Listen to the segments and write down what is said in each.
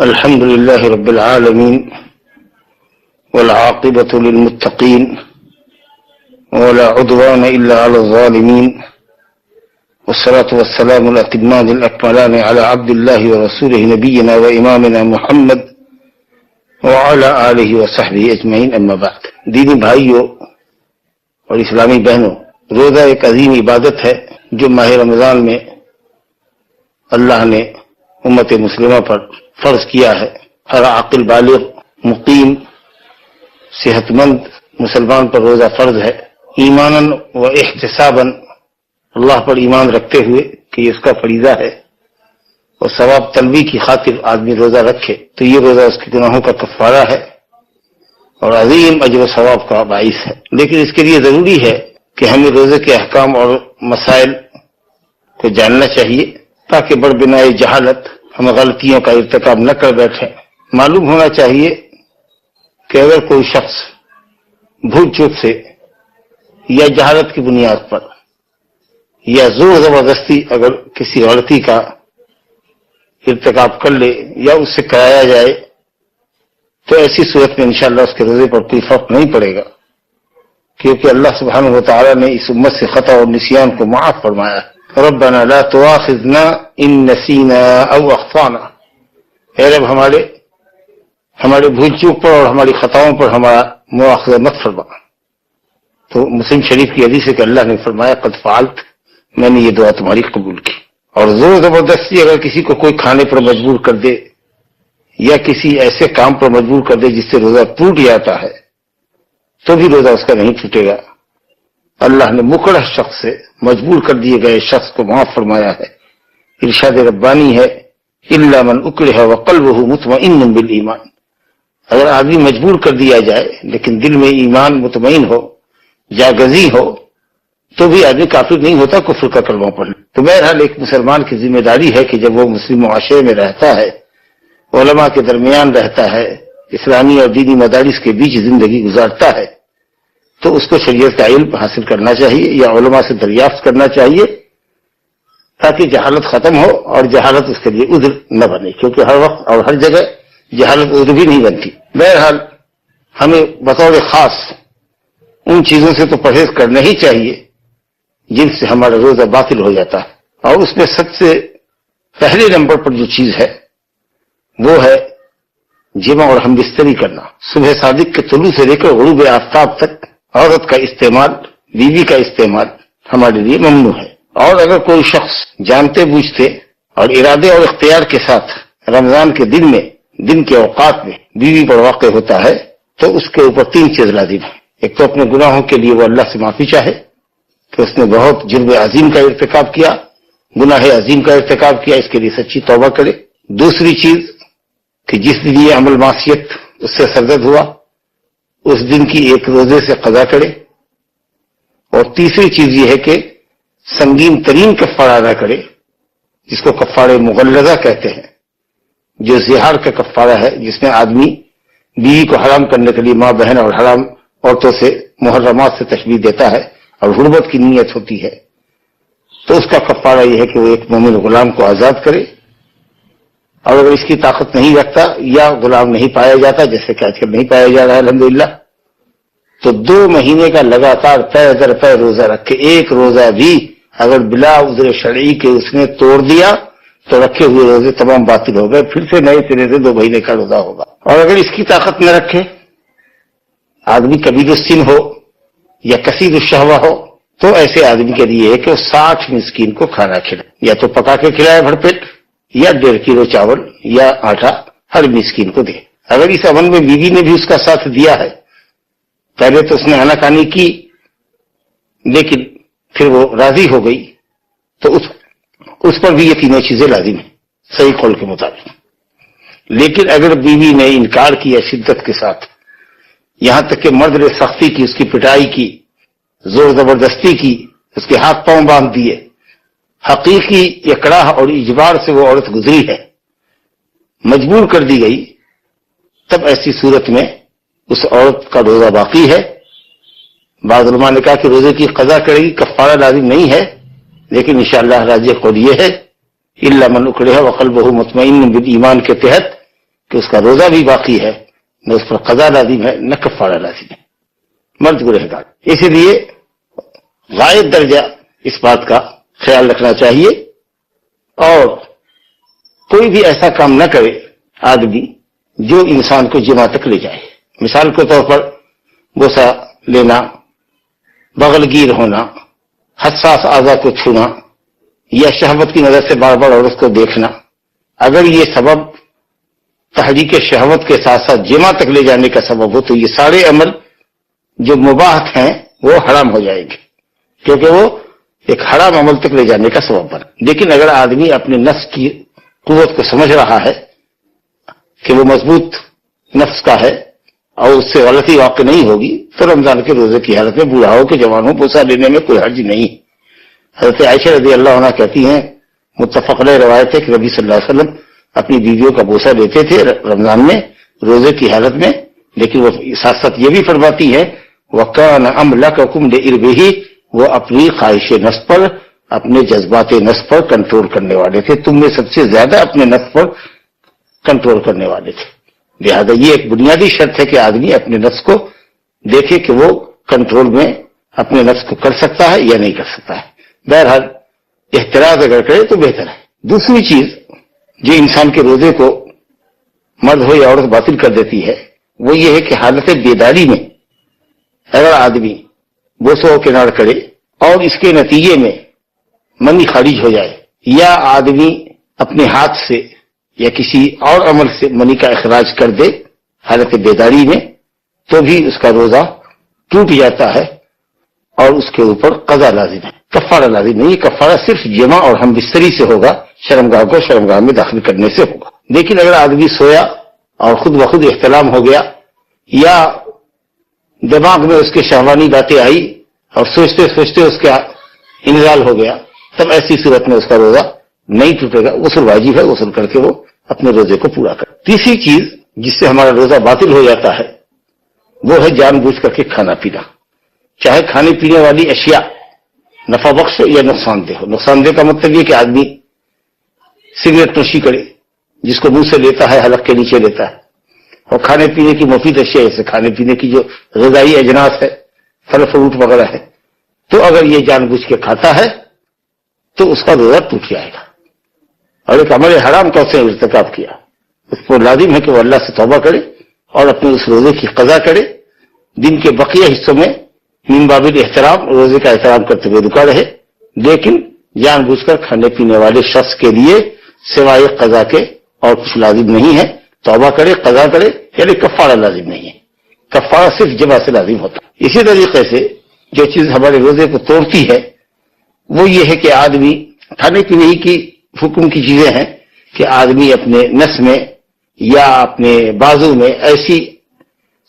الحمد لله رب العالمين والعاقبة للمتقين ولا عدوان إلا على الظالمين والصلاة والسلام الأتمان الأكملان على عبد الله ورسوله نبينا وإمامنا محمد وعلى آله وصحبه أجمعين أما بعد. دینی بھائیوں اور اسلامی بہنوں، روزہ ایک عظیم عبادت ہے جو ماہ رمضان میں اللہ نے امت مسلمہ پر فرض کیا ہے. ہر عاقل بالغ مقیم صحت مند مسلمان پر روزہ فرض ہے، ایماناً و احتساباً، اللہ پر ایمان رکھتے ہوئے کہ یہ اس کا فریضہ ہے اور ثواب طلبی کی خاطر آدمی روزہ رکھے تو یہ روزہ اس کے گناہوں کا کفارہ ہے اور عظیم اجر و ثواب کا باعث ہے. لیکن اس کے لیے ضروری ہے کہ ہمیں روزے کے احکام اور مسائل کو جاننا چاہیے تاکہ بڑ بنائے جہالت ہم غلطیوں کا ارتکاب نہ کر بیٹھیں. معلوم ہونا چاہیے کہ اگر کوئی شخص بھول چوک سے یا جہالت کی بنیاد پر یا زور زبردستی اگر کسی غلطی کا ارتکاب کر لے یا اس سے کرایا جائے تو ایسی صورت میں انشاءاللہ اس کے روزے پر کوئی فرق نہیں پڑے گا، کیونکہ اللہ سبحانہ و تعالی نے اس امت سے خطا اور نسیان کو معاف فرمایا ہے. ربنا لا تؤاخذنا ان نسینا او اخطانا، اے رب ہمارے بھول چوک پر اور ہماری خطاؤں پر ہمارا مواخذہ مت فرما. تو مسلم شریف کی حدیث ہے کہ اللہ نے فرمایا قد فعلت، میں نے یہ دعا تمہاری قبول کی. اور زور زبردستی اگر کسی کو کوئی کھانے پر مجبور کر دے یا کسی ایسے کام پر مجبور کر دے جس سے روزہ ٹوٹ جاتا ہے تو بھی روزہ اس کا نہیں ٹوٹے گا. اللہ نے مکرہ شخص سے، مجبور کر دیے گئے شخص کو معاف فرمایا ہے. ارشاد ربانی ہے الا من اکرہ وقلبہ مطمئن بالایمان، اگر آدمی مجبور کر دیا جائے لیکن دل میں ایمان مطمئن ہو، جاگزی ہو، تو بھی آدمی کافر نہیں ہوتا کفر کا کلمہ پڑھنے. تو بہرحال ایک مسلمان کی ذمہ داری ہے کہ جب وہ مسلم معاشرے میں رہتا ہے، علماء کے درمیان رہتا ہے، اسلامی اور دینی مدارس کے بیچ زندگی گزارتا ہے، تو اس کو شریعت کا علم حاصل کرنا چاہیے یا علماء سے دریافت کرنا چاہیے تاکہ جہالت ختم ہو اور جہالت اس کے لیے عذر نہ بنے، کیونکہ ہر وقت اور ہر جگہ جہالت عذر بھی نہیں بنتی. بہرحال ہمیں بطور خاص ان چیزوں سے تو پرہیز کرنا ہی چاہیے جن سے ہمارا روزہ باطل ہو جاتا ہے، اور اس میں سب سے پہلے نمبر پر جو چیز ہے وہ ہے جمع اور ہم بستری کرنا. صبح صادق کے طلوع سے لے کر غروب آفتاب تک عورت کا استعمال، بیوی کا استعمال ہمارے لیے ممنوع ہے. اور اگر کوئی شخص جانتے بوجھتے اور ارادے اور اختیار کے ساتھ رمضان کے دن کے اوقات میں بیوی پر واقع ہوتا ہے تو اس کے اوپر 3 چیز لازم ہے. ایک تو اپنے گناہوں کے لیے وہ اللہ سے معافی چاہے کہ اس نے بہت جرم عظیم کا ارتکاب کیا، گناہ عظیم کا ارتکاب کیا، اس کے لیے سچی توبہ کرے. دوسری چیز کہ جس دن یہ عمل معصیت اس سے سرزد ہوا اس دن کی ایک روزے سے قضا کرے. اور تیسری چیز یہ ہے کہ سنگین ترین کفارہ ادا کرے جس کو کفارہ مغلظہ کہتے ہیں، جو زہار کا کفارہ ہے، جس میں آدمی بیوی کو حرام کرنے کے لیے ماں بہن اور حرام عورتوں سے محرمات سے تشبیہ دیتا ہے اور غربت کی نیت ہوتی ہے. تو اس کا کفارہ یہ ہے کہ وہ ایک مومن غلام کو آزاد کرے، اور اگر اس کی طاقت نہیں رکھتا یا غلام نہیں پایا جاتا جیسے کہ آج کل نہیں پایا جا رہا ہے الحمدللہ، تو 2 مہینے کا لگاتار پے در پے روزہ رکھے. ایک روزہ بھی اگر بلا عذر شرعی کے اس نے توڑ دیا تو رکھے ہوئے روزے تمام باطل ہو گئے، پھر سے نئے سرے سے 2 مہینے کا روزہ ہوگا. اور اگر اس کی طاقت نہ رکھے، آدمی کبیر السن ہو یا کثیر الشہوہ ہو، تو ایسے آدمی کے لیے ہے کہ وہ 60 مسکین کو کھانا کھلائے، یا تو پکا کے کھلائے بھر پیٹ یا 1.5 کلو چاول یا آٹا ہر مسکین کو دے. اگر اس عمل میں بیوی نے بھی اس کا ساتھ دیا ہے، پہلے تو اس نے آناکانی کی لیکن پھر وہ راضی ہو گئی، تو اس پر بھی یہ 3 چیزیں لازم ہیں صحیح قول کے مطابق. لیکن اگر بیوی نے انکار کیا شدت کے ساتھ، یہاں تک کہ مرد نے سختی کی، اس کی پٹائی کی، زور زبردستی کی، اس کے ہاتھ پاؤں باندھ دیے، حقیقی اکراہ اور اجبار سے وہ عورت گزری ہے، مجبور کر دی گئی، تب ایسی صورت میں اس عورت کا روزہ باقی ہے. بعض علماء نے کہا کہ روزے کی قضا کرے گی، کفارہ لازم نہیں ہے، لیکن انشاءاللہ راجح قول یہ ہے الا من اکرہ وقلبہ مطمئن بالایمان کے تحت کہ اس کا روزہ بھی باقی ہے، نہ اس پر قضا لازم ہے، نہ کفارہ لازم ہے، مرد گنہگار۔ اسی لیے غائب درجہ اس بات کا خیال رکھنا چاہیے، اور کوئی بھی ایسا کام نہ کرے آدمی جو انسان کو جماع تک لے جائے۔ مثال کے طور پر بوسہ لینا، بغل گیر ہونا، حساس اعضاء کو چھونا، یا شہوت کی نظر سے بار بار عورت کو دیکھنا، اگر یہ سبب تحریک شہوت کے ساتھ ساتھ جماع تک لے جانے کا سبب ہو تو یہ سارے عمل جو مباح ہیں وہ حرام ہو جائیں گے، کیونکہ وہ ایک حرام عمل تک لے جانے کا سبب بنا۔ لیکن اگر آدمی اپنے نفس کی قوت کو سمجھ رہا ہے کہ وہ مضبوط نفس کا ہے اور اس سے غلطی واقع نہیں ہوگی، تو رمضان کے روزے کی حالت میں بوڑھاؤں کے جوانوں بوسہ لینے میں کوئی حرج نہیں۔ حضرت عائشہ رضی اللہ عنہ کہتی ہیں، متفق علیہ روایت ہے کہ نبی صلی اللہ علیہ وسلم اپنی بیویوں کا بوسہ لیتے تھے رمضان میں روزے کی حالت میں، لیکن وہ ساتھ ساتھ یہ بھی فرماتی ہے وَكَانَ أَمْلَكَكُمْ لِإِرْبِهِ، وہ اپنی خواہش نفس پر، اپنے جذبات نفس پر کنٹرول کرنے والے تھے، تم میں سب سے زیادہ اپنے نفس پر کنٹرول کرنے والے تھے۔ لہذا یہ ایک بنیادی شرط ہے کہ آدمی اپنے نفس کو دیکھے کہ وہ کنٹرول میں اپنے نفس کو کر سکتا ہے یا نہیں کر سکتا ہے۔ بہرحال احتراز اگر کرے تو بہتر ہے۔ دوسری چیز جو انسان کے روزے کو مرد ہو یا عورت باطل کر دیتی ہے وہ یہ ہے کہ حالت بیداری میں اگر آدمی بوسہ و کنار کرے اور اس کے نتیجے میں منی خارج ہو جائے، یا آدمی اپنے ہاتھ سے یا کسی اور عمل سے منی کا اخراج کر دے حالت بیداری میں، تو بھی اس کا روزہ ٹوٹ جاتا ہے اور اس کے اوپر قضا لازم ہے، کفارہ لازم نہیں۔ کفارہ صرف جمع اور ہم بستری سے ہوگا، شرمگاہ کو شرمگاہ میں داخل کرنے سے ہوگا۔ لیکن اگر آدمی سویا اور خود بخود احتلام ہو گیا، یا دماغ میں اس کے شہوانی باتیں آئی اور سوچتے سوچتے اس کا انزال ہو گیا، تب ایسی صورت میں اس کا روزہ نہیں ٹوٹے گا، غسل واجب ہے، غسل کر کے وہ اپنے روزے کو پورا کرے۔ تیسری چیز جس سے ہمارا روزہ باطل ہو جاتا ہے وہ ہے جان بوجھ کر کے کھانا پینا، چاہے کھانے پینے والی اشیاء نفع بخش ہو یا نقصان دہ ہو۔ نقصان دہ کا مطلب یہ کہ آدمی سگریٹ نوشی کرے، جس کو منہ سے لیتا ہے حلق کے نیچے لیتا ہے، اور کھانے پینے کی مفید اشیاء جیسے کھانے پینے کی جو غذائی اجناس ہے، پھل فروٹ وغیرہ ہے، تو اگر یہ جان بوجھ کے کھاتا ہے تو اس کا روزہ ٹوٹ جائے گا، اور ایک عمل حرام کا اس نے ارتکاب کیا۔ اس کو لازم ہے کہ وہ اللہ سے توبہ کرے اور اپنے اس روزے کی قضا کرے، دن کے بقیہ حصوں میں من باب الاحترام روزے کا احترام کرتے ہوئے رکا رہے، لیکن جان بوجھ کر کھانے پینے والے شخص کے لیے سوائے قضا کے اور کچھ لازم نہیں ہے۔ توبہ کرے، قضا کرے، یعنی کفارہ لازم نہیں ہے، کفارہ صرف جمع سے لازم ہوتا ہے۔ اسی طریقے سے جو چیز ہمارے روزے کو توڑتی ہے وہ یہ ہے کہ آدمی کھانے پینے ہی کی حکم کی چیزیں ہیں کہ آدمی اپنے نس میں یا اپنے بازو میں ایسی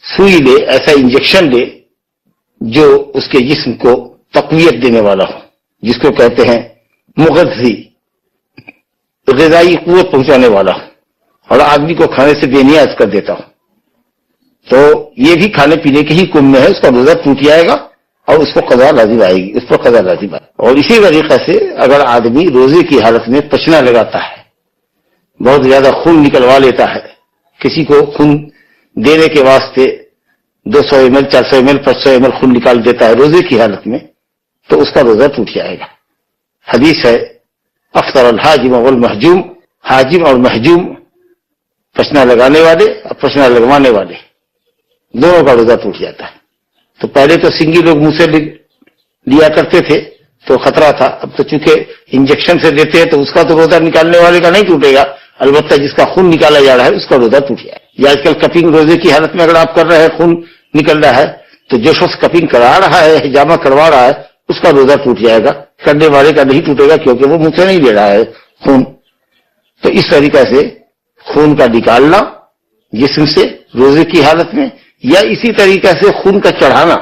سوئی لے، ایسا انجیکشن لے جو اس کے جسم کو تقویت دینے والا ہو، جس کو کہتے ہیں مغذی، غذائی قوت پہنچانے والا ہو، اور آدمی کو کھانے سے بے نیاز کر دیتا ہوں، تو یہ بھی کھانے پینے کے ہی کم میں ہے، اس کا روزہ ٹوٹ جائے گا اور اس کو قضا لازم آئے گی، اس پر قضا لازم آئے گی۔ اور اسی طریقے سے اگر آدمی روزے کی حالت میں پچنا لگاتا ہے، بہت زیادہ خون نکلوا لیتا ہے، کسی کو خون دینے کے واسطے 200 ml 400 ml 500 ml خون نکال دیتا ہے روزے کی حالت میں، تو اس کا روزہ ٹوٹ جائے گا۔ حدیث ہے افطر الحاجم والمحجوم، حاجم اور محجوم، پچنا لگانے والے اور پچنا لگوانے والے دونوں کا روزہ ٹوٹ جاتا ہے۔ تو پہلے تو سنگی لوگ منہ سے لیا کرتے تھے تو خطرہ تھا، اب تو چونکہ انجیکشن سے دیتے ہیں تو اس کا تو روزہ نکالنے والے کا نہیں ٹوٹے گا، البتہ جس کا خون نکالا جا رہا ہے اس کا روزہ ٹوٹ جائے گا۔ یا آج کل کپنگ روزے کی حالت میں اگر آپ کر رہے ہیں، خون نکل رہا ہے، تو جو شخص کپنگ کرا رہا ہے، حجامہ کروا رہا ہے، اس کا روزہ ٹوٹ جائے گا، کرنے والے کا نہیں ٹوٹے گا کیونکہ وہ منہ سے نہیں لے رہا ہے خون۔ تو اس طریقے سے خون کا نکالنا جسم سے روزے کی حالت میں، یا اسی طریقے سے خون کا چڑھانا،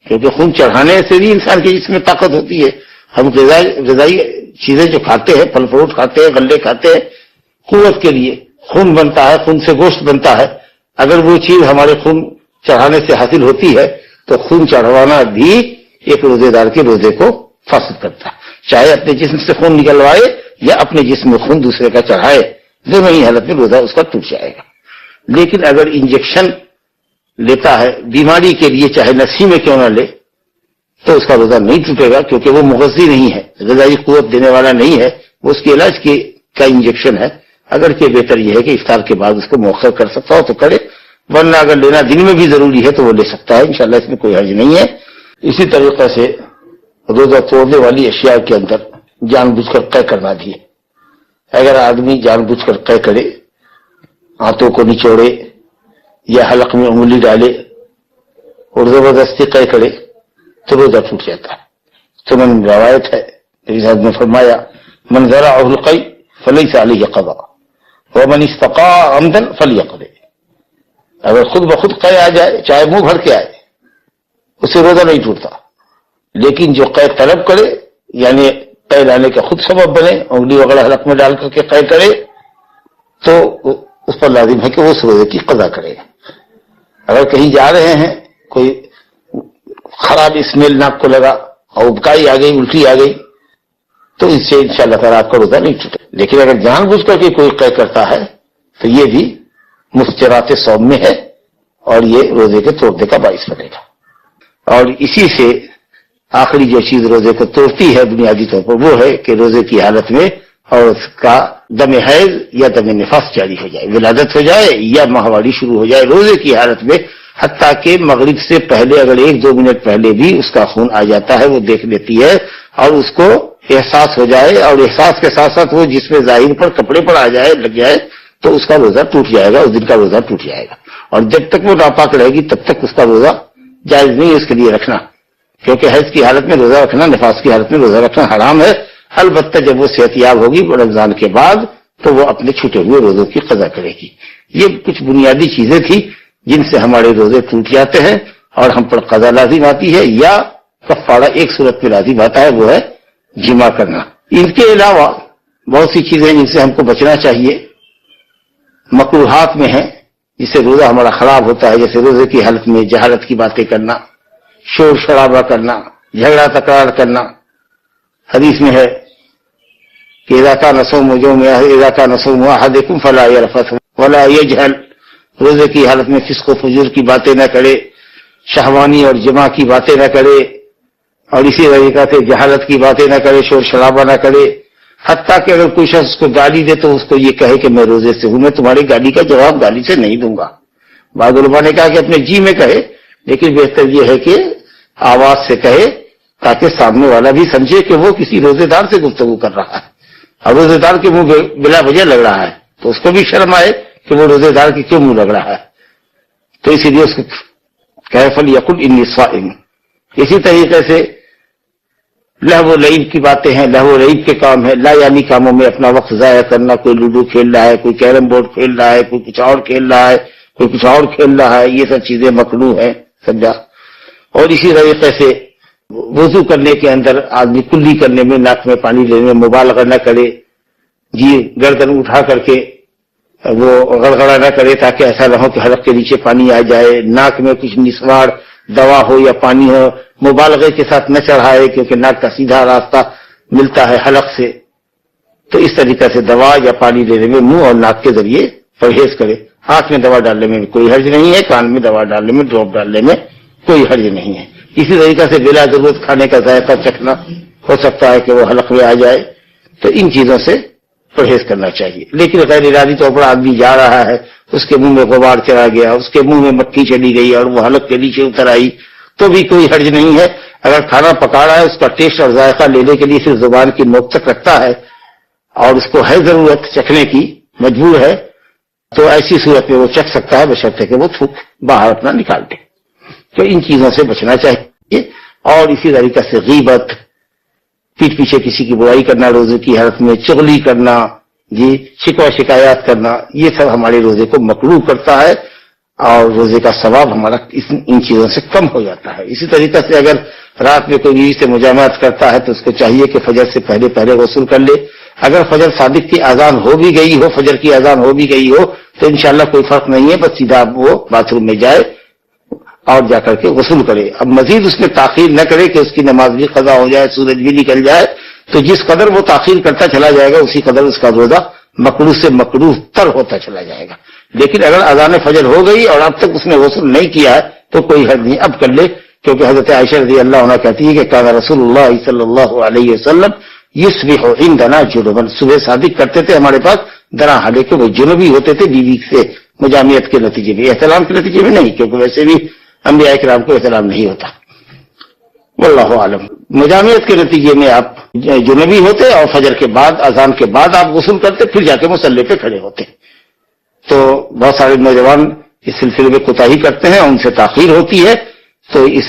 کیونکہ خون چڑھانے سے بھی انسان کے جسم میں طاقت ہوتی ہے۔ ہم غذائی چیزیں جو کھاتے ہیں، پھل فروٹ کھاتے ہیں، غلے کھاتے ہیں، قوت کے لیے خون بنتا ہے، خون سے گوشت بنتا ہے، اگر وہ چیز ہمارے خون چڑھانے سے حاصل ہوتی ہے تو خون چڑھوانا بھی ایک روزے دار کے روزے کو فاسد کرتا ہے، چاہے اپنے جسم سے خون نکلوائے یا اپنے جسم میں خون دوسرے کا چڑھائے، دونوں ہی حالت میں روزہ اس کا ٹوٹ جائے گا۔ لیکن اگر انجیکشن لیتا ہے بیماری کے لیے چاہے نسی میں کیوں نہ لے تو اس کا روزہ نہیں ٹوٹے گا، کیونکہ وہ مغذی نہیں ہے، غذائی قوت دینے والا نہیں ہے، وہ اس کے علاج کا انجیکشن ہے۔ اگرچہ بہتر یہ ہے کہ افطار کے بعد اس کو مؤخر کر سکتا ہو تو کرے، ورنہ اگر لینا دن میں بھی ضروری ہے تو وہ لے سکتا ہے، انشاءاللہ اس میں کوئی حرج نہیں ہے۔ اسی طریقے سے روزہ توڑنے والی اشیاء کے اندر جان بوجھ کر قے کرنا بھی ہے۔ اگر آدمی جان بوجھ کر قے کرے، ہاتھوں کو نچوڑے یا حلق میں انگلی ڈالے اور زبردستی قے کرے تو روزہ ٹوٹ جاتا ہے۔ سنن روایت ہے، نبی صاحب نے فرمایا من ذرعہ القی فلیس علیہ قضاء ومن استقاء عمدا فلیقضی۔ اگر خود بخود قے آ جائے چاہے منہ بھر کے آئے اسے روزہ نہیں ٹوٹتا، لیکن جو قے طلب کرے یعنی قے لانے کا خود سبب بنے، انگلی وغیرہ حلق میں ڈال کر کے قے کرے تو اس پر لازم ہے کہ وہ اس روزے کی قضا کرے۔ اگر کہیں جا رہے ہیں کوئی خراب اسمیل ناک کو لگا اور ابکائی آ گئی، الٹی آ گئی تو اس سے انشاءاللہ تعالیٰ آپ کا روزہ نہیں ٹوٹے۔ لیکن اگر جان بوجھ کر کے کوئی قے کرتا ہے تو یہ بھی مفطرات صوم میں ہے اور یہ روزے کے توڑنے کا باعث بنے گا۔ اور اسی سے آخری جو چیز روزے کو توڑتی ہے بنیادی طور پر وہ ہے کہ روزے کی حالت میں اور اس کا دم حیض یا دم نفاس جاری ہو جائے، ولادت ہو جائے یا ماہواری شروع ہو جائے روزے کی حالت میں، حتیٰ کہ مغرب سے پہلے اگر 1-2 منٹ پہلے بھی اس کا خون آ جاتا ہے وہ دیکھ لیتی ہے اور اس کو احساس ہو جائے، اور احساس کے ساتھ ساتھ وہ جس میں ظاہر پر کپڑے پر آ جائے لگ جائے تو اس کا روزہ ٹوٹ جائے گا، اس دن کا روزہ ٹوٹ جائے گا۔ اور جب تک وہ ناپاک رہے گی تب تک اس کا روزہ جائز نہیں ہے اس کے لیے رکھنا، کیونکہ حیض کی حالت میں روزہ رکھنا، نفاس کی حالت میں روزہ رکھنا حرام ہے۔ البتہ جب وہ صحت یاب ہوگی رمضان کے بعد تو وہ اپنے چھوٹے ہوئے روزوں کی قضا کرے گی۔ یہ کچھ بنیادی چیزیں تھی جن سے ہمارے روزے ٹوٹ جاتے ہیں اور ہم پر قضا لازم آتی ہے یا کفارہ ایک صورت میں لازم آتا ہے، وہ ہے جمع کرنا۔ ان کے علاوہ بہت سی چیزیں جن سے ہم کو بچنا چاہیے مکروہات میں ہیں، جس سے روزہ ہمارا خراب ہوتا ہے، جیسے روزے کی حالت میں جہالت کی باتیں کرنا، شور شرابہ کرنا، جھگڑا تکرار کرنا۔ حدیث میں ہے کہ اذا كان صوم احدكم فلا يرفث ولا يجهل، روزے کی حالت میں فسق و فجور کی باتیں نہ کرے، شہوانی اور جماع کی باتیں نہ کرے، اور اسی طریقے سے جہالت کی باتیں نہ کرے، شور شرابہ نہ کرے، حتیٰ کہ اگر کوئی شخص کو گالی دے تو اس کو یہ کہے کہ میں روزے سے ہوں، میں تمہاری گالی کا جواب گالی سے نہیں دوں گا۔ بعض علماء نے کہا کہ اپنے جی میں کہے، لیکن بہتر یہ ہے کہ آواز سے کہے تاکہ سامنے والا بھی سمجھے کہ وہ کسی روزے دار سے گفتگو کر رہا ہے، اور روزے دار کے منہ بلا وجہ لگ رہا ہے تو اس کو بھی شرم آئے کہ وہ روزے دار کی کیوں منہ لگ رہا ہے، تو اسی لیے اس کو کہے فلیقل انی صائم۔ اسی طریقے سے لہو و لعب کی باتیں ہیں، لہو و لعب کے کام ہے، لا یعنی کاموں میں اپنا وقت ضائع کرنا، کوئی لوڈو کھیل رہا ہے، کوئی کیرم بورڈ کھیل رہا ہے، کوئی کچھ اور کھیل رہا ہے، کوئی کچھ اور کھیل رہا ہے، یہ سب چیزیں مکروہ ہیں سمجھا۔ اور اسی طریقے سے وضو کرنے کے اندر آدمی کلی کرنے میں، ناک میں پانی لینے میں مبالغہ نہ کرے، جی گردن اٹھا کر کے وہ غڑغڑا نہ کرے تاکہ ایسا نہ ہو کہ حلق کے نیچے پانی آ جائے، ناک میں کچھ نسوار دوا ہو یا پانی ہو مبالغے کے ساتھ نہ چڑھائے، کیونکہ ناک کا سیدھا راستہ ملتا ہے حلق سے، تو اس طریقے سے دوا یا پانی لینے میں منہ اور ناک کے ذریعے پرہیز کرے۔ ہاتھ میں دوا ڈالنے میں کوئی حرج نہیں ہے، کان میں دوا ڈالنے میں، ڈراپ ڈالنے میں کوئی حرج نہیں ہے۔ اسی طریقے سے بلا ضرورت کھانے کا ذائقہ چکھنا، ہو سکتا ہے کہ وہ حلق میں آ جائے، تو ان چیزوں سے پرہیز کرنا چاہیے۔ لیکن غیر ارادی طور پر آدمی جا رہا ہے، اس کے منہ میں غبار چلا گیا، اس کے منہ میں مکھی چلی گئی اور وہ حلق کے نیچے اتر آئی تو بھی کوئی حرج نہیں ہے۔ اگر کھانا پکا رہا ہے اس کا ٹیسٹ اور ذائقہ لینے کے لیے صرف زبان کی نوک تک رکھتا ہے اور اس کو ہے ضرورت چکھنے کی، مجبور ہے، تو ایسی صورت میں وہ چکھ سکتا ہے بشرطے کہ وہ تھوک باہر اپنا نکال دے۔ تو ان چیزوں سے بچنا چاہیے۔ اور اسی طریقے سے غیبت، پیٹھ پیچھے کسی کی برائی کرنا روزے کی حالت میں، چغلی کرنا، جی شکوہ شکایات کرنا، یہ سب ہمارے روزے کو مکروہ کرتا ہے اور روزے کا ثواب ہمارا ان چیزوں سے کم ہو جاتا ہے۔ اسی طریقے سے اگر رات میں کوئی بیوی سے مجامعت کرتا ہے تو اس کو چاہیے کہ فجر سے پہلے غسل کر لے۔ اگر فجر صادق کی اذان ہو بھی گئی ہو، فجر کی اذان ہو بھی گئی ہو تو انشاءاللہ کوئی فرق نہیں ہے، بس سیدھا وہ باتھ روم میں جائے اور جا کر کے غسل کرے۔ اب مزید اس میں تاخیر نہ کرے کہ اس کی نماز بھی قضا ہو جائے، سورج بھی نکل جائے، تو جس قدر وہ تاخیر کرتا چلا جائے گا اسی قدر اس کا روزہ مکروہ سے مکروہ تر ہوتا چلا جائے گا۔ لیکن اگر اذان فجر ہو گئی اور اب تک اس نے غسل نہیں کیا ہے تو کوئی حرج نہیں، اب کر لے، کیونکہ حضرت عائشہ رضی اللہ عنہ کہتی ہے کہ کان رسول اللہ صلی اللہ علیہ وسلم یصبح عندنا جنبا، صبح صادق کرتے تھے ہمارے پاس درا حالے کہ وہ جنبی ہوتے تھے بیوی سے مجامعت کے نتیجے میں، احتلام کے نتیجے میں نہیں، کیونکہ ویسے بھی انبیاء کرام کو احتلام نہیں ہوتا۔ واللہ عالم، مجامعت کے نتیجے میں آپ جنبی ہوتے اور فجر کے بعد اذان کے بعد آپ غسل کرتے، پھر جا کے مصلی پہ کھڑے ہوتے۔ تو بہت سارے نوجوان اس سلسلے میں کوتاہی کرتے ہیں، ان سے تاخیر ہوتی ہے، تو اس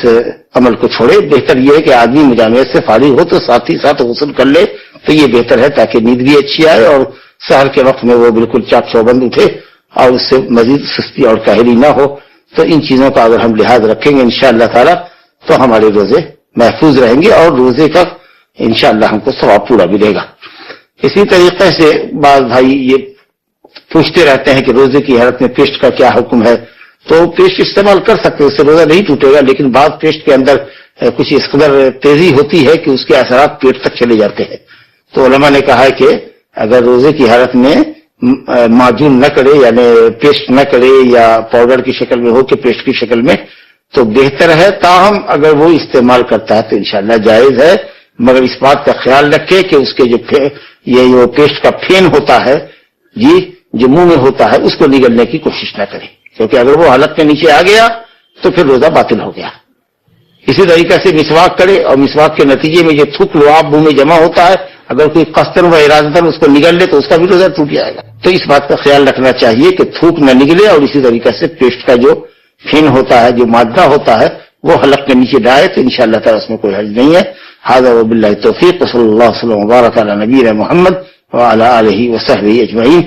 عمل کو چھوڑے۔ بہتر یہ ہے کہ آدمی مجامعت سے فارغ ہو تو ساتھ ہی ساتھ غسل کر لے، تو یہ بہتر ہے تاکہ نیند بھی اچھی آئے اور سحر کے وقت میں وہ بالکل چاک چوبند اٹھے اور اس سے مزید سستی اور کاہلی نہ ہو۔ تو ان چیزوں کا اگر ہم لحاظ رکھیں گے انشاءاللہ تعالی تو ہمارے روزے محفوظ رہیں گے اور روزے کا انشاءاللہ ہم کو ثواب پورا ملے گا۔ اسی طریقے سے بعض بھائی یہ پوچھتے رہتے ہیں کہ روزے کی حالت میں پیسٹ کا کیا حکم ہے، تو پیسٹ استعمال کر سکتے، اس سے روزہ نہیں ٹوٹے گا، لیکن بعض پیسٹ کے اندر کچھ اس قدر تیزی ہوتی ہے کہ اس کے اثرات پیٹ تک چلے جاتے ہیں۔ تو علماء نے کہا ہے کہ اگر روزے کی حالت میں معجون نہ کرے، یعنی پیسٹ نہ کرے، یا پاؤڈر کی شکل میں ہو کہ پیسٹ کی شکل میں، تو بہتر ہے۔ تاہم اگر وہ استعمال کرتا ہے تو انشاءاللہ جائز ہے، مگر اس بات کا خیال رکھے کہ اس کے جو پیسٹ کا پھین ہوتا ہے جی، جو منہ میں ہوتا ہے، اس کو نگلنے کی کوشش نہ کرے، کیونکہ اگر وہ حلق کے نیچے آ گیا تو پھر روزہ باطل ہو گیا۔ اسی طریقے سے مسواک کرے اور مسواک کے نتیجے میں جو تھوک لعاب منہ میں جمع ہوتا ہے، اگر کوئی قصدن و ارادتاً اس کو نگل لے تو اس کا بھی روزہ ٹوٹ جائے گا۔ تو اس بات کا خیال رکھنا چاہیے کہ تھوک نہ نگلے، اور اسی طریقے سے پیسٹ کا جو پھین ہوتا ہے، جو مادہ ہوتا ہے، وہ حلق کے نیچے ڈالے تو انشاءاللہ تعالی اس میں کوئی حرج نہیں ہے۔ ھذا وباللہ التوفیق، صلی اللہ وسلم وبارک علی نبینا محمد وعلی آلہ وصحبہ اجمعین۔